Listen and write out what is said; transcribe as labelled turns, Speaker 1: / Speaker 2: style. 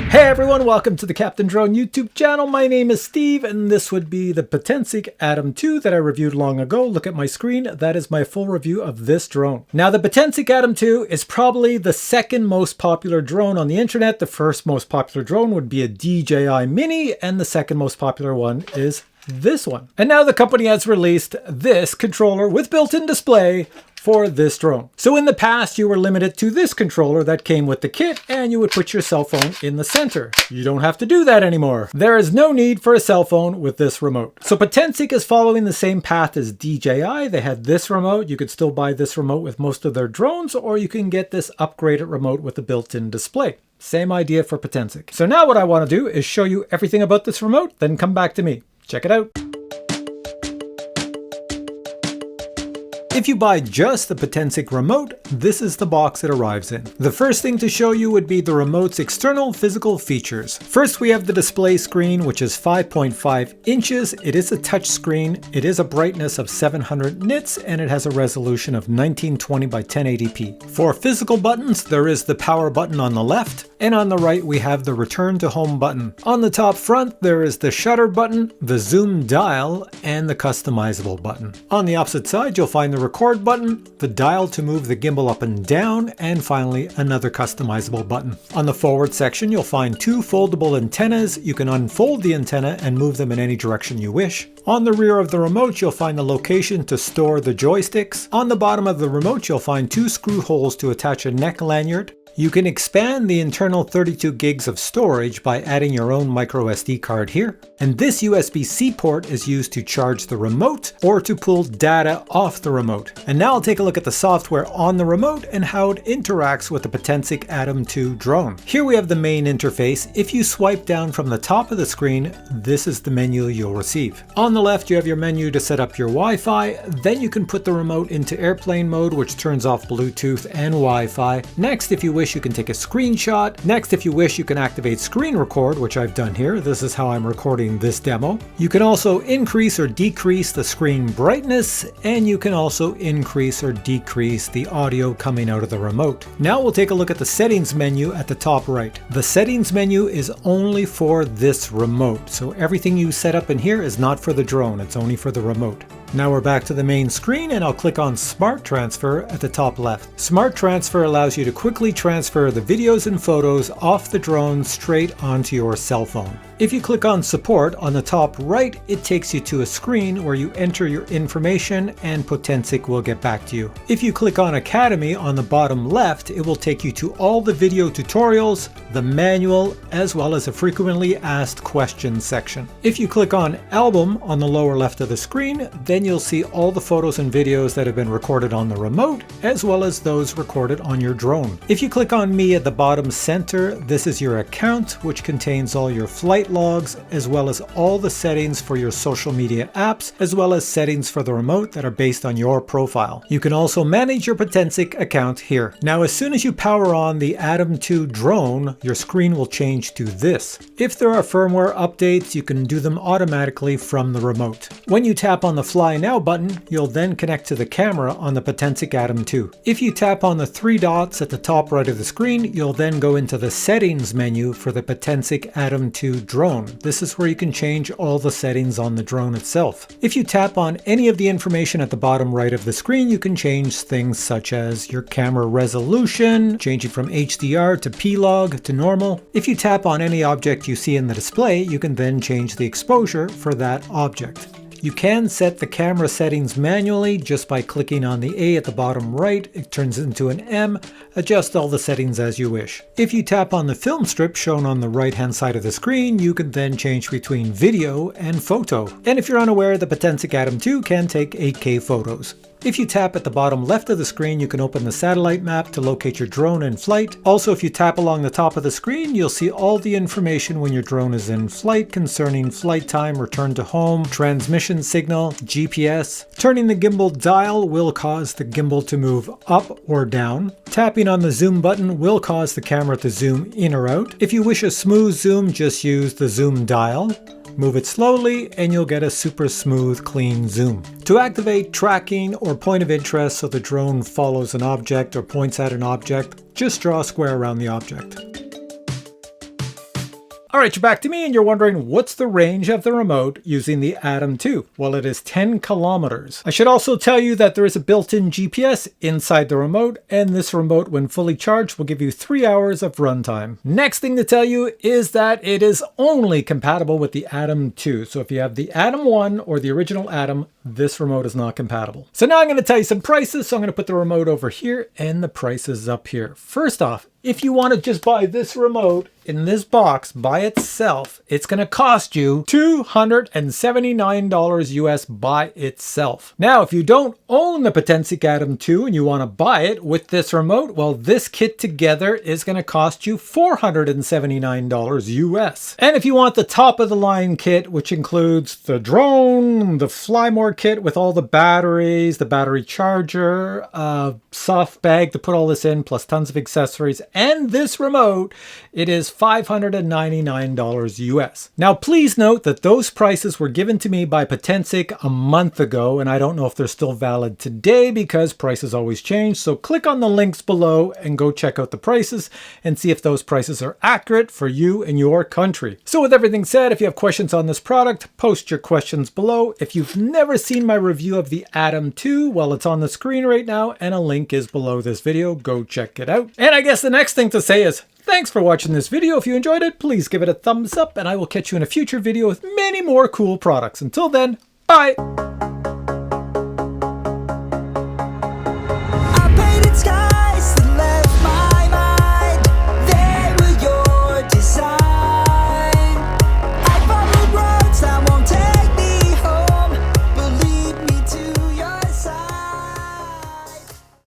Speaker 1: Hey everyone, welcome to the Captain Drone YouTube channel. My name is Steve and this would be the Potensic Atom 2 that I reviewed long ago. Look at my screen, that is my full review of this drone. Now the Potensic Atom 2 is probably the second most popular drone on the internet. The first most popular drone would be a DJI Mini and the second most popular one is this one. And now the company has released this controller with built-in display for this drone. So in the past, you were limited to this controller that came with the kit and you would put your cell phone in the center. You don't have to do that anymore. There is no need for a cell phone with this remote. So Potensic is following the same path as DJI. They had this remote. You could still buy this remote with most of their drones, or you can get this upgraded remote with a built-in display. Same idea for Potensic. So now what I want to do is show you everything about this remote, then come back to me. Check it out. If you buy just the Potensic remote, this is the box it arrives in. The first thing to show you would be the remote's external physical features. First, we have the display screen, which is 5.5 inches. It is a touch screen. It is a brightness of 700 nits, and it has a resolution of 1920 by 1080p. For physical buttons, there is the power button on the left, and on the right we have the return to home button. On the top front, there is the shutter button, the zoom dial, and the customizable button. On the opposite side, you'll find the record button, the dial to move the gimbal up and down, and finally another customizable button. On the forward section, you'll find two foldable antennas. You can unfold the antenna and move them in any direction you wish. On the rear of the remote, you'll find the location to store the joysticks. On the bottom of the remote, you'll find two screw holes to attach a neck lanyard. You can expand the internal 32 gigs of storage by adding your own micro SD card here. And this USB-C port is used to charge the remote or to pull data off the remote. And now I'll take a look at the software on the remote and how it interacts with the Potensic Atom 2 drone. Here we have the main interface. If you swipe down from the top of the screen, this is the menu you'll receive. On the left, you have your menu to set up your Wi-Fi. Then you can put the remote into airplane mode, which turns off Bluetooth and Wi-Fi. Next, if you wish, you can take a screenshot. Next, if you wish, you can activate screen record, which I've done here. This is how I'm recording this demo. You can also increase or decrease the screen brightness, and you can also increase or decrease the audio coming out of the remote. Now we'll take a look at the settings menu at the top right. The settings menu is only for this remote, so everything you set up in here is not for the drone, it's only for the remote. Now we're back to the main screen and I'll click on Smart Transfer at the top left. Smart Transfer allows you to quickly transfer the videos and photos off the drone straight onto your cell phone. If you click on Support on the top right, it takes you to a screen where you enter your information and Potensic will get back to you. If you click on Academy on the bottom left, it will take you to all the video tutorials, the manual, as well as a frequently asked questions section. If you click on Album on the lower left of the screen, then you'll see all the photos and videos that have been recorded on the remote, as well as those recorded on your drone. If you click on Me at the bottom center, this is your account, which contains all your flight logs, as well as all the settings for your social media apps, as well as settings for the remote that are based on your profile. You can also manage your Potensic account here. Now, as soon as you power on the Atom 2 drone, your screen will change to this. If there are firmware updates, you can do them automatically from the remote. When you tap on the Fly Now button, you'll then connect to the camera on the Potensic Atom 2. If you tap on the three dots at the top right of the screen, you'll then go into the settings menu for the Potensic Atom 2 drone. This is where you can change all the settings on the drone itself. If you tap on any of the information at the bottom right of the screen, you can change things such as your camera resolution, changing from HDR to P-Log to normal. If you tap on any object you see in the display, you can then change the exposure for that object. You can set the camera settings manually just by clicking on the A at the bottom right. It turns into an M. Adjust all the settings as you wish. If you tap on the film strip shown on the right hand side of the screen, you can then change between video and photo. And if you're unaware, the Potensic Atom 2 can take 8K photos. If you tap at the bottom left of the screen, you can open the satellite map to locate your drone in flight. Also, if you tap along the top of the screen, you'll see all the information when your drone is in flight concerning flight time, return to home, transmission signal, GPS. Turning the gimbal dial will cause the gimbal to move up or down. Tapping on the zoom button will cause the camera to zoom in or out. If you wish a smooth zoom, just use the zoom dial. Move it slowly and you'll get a super smooth, clean zoom. To activate tracking or point of interest so the drone follows an object or points at an object, just draw a square around the object. All right, you're back to me and you're wondering what's the range of the remote using the Atom 2? Well, it is 10 kilometers. I should also tell you that there is a built-in GPS inside the remote, and this remote, when fully charged, will give you 3 hours of runtime. Next thing to tell you is that it is only compatible with the Atom 2. So if you have the Atom 1 or the original Atom, this remote is not compatible. So now I'm going to tell you some prices. So I'm going to put the remote over here and the prices up here. First off, if you want to just buy this remote in this box by itself, it's going to cost you $279 US by itself. Now, if you don't own the Potensic Atom 2 and you want to buy it with this remote, well, this kit together is going to cost you $479 US. And if you want the top of the line kit, which includes the drone, the FLYMORE kit with all the batteries, the battery charger, a soft bag to put all this in, plus tons of accessories, and this remote, it is $599 US. Now, please note that those prices were given to me by Potensic a month ago, and I don't know if they're still valid today because prices always change. So click on the links below and go check out the prices and see if those prices are accurate for you and your country. So with everything said, if you have questions on this product, post your questions below. If you've never seen my review of the Atom 2, well, it's on the screen right now and a link is below this video. Go check it out. And I guess the next thing to say is thanks for watching this video. If you enjoyed it, please give it a thumbs up and I will catch you in a future video with many more cool products. Until then, bye!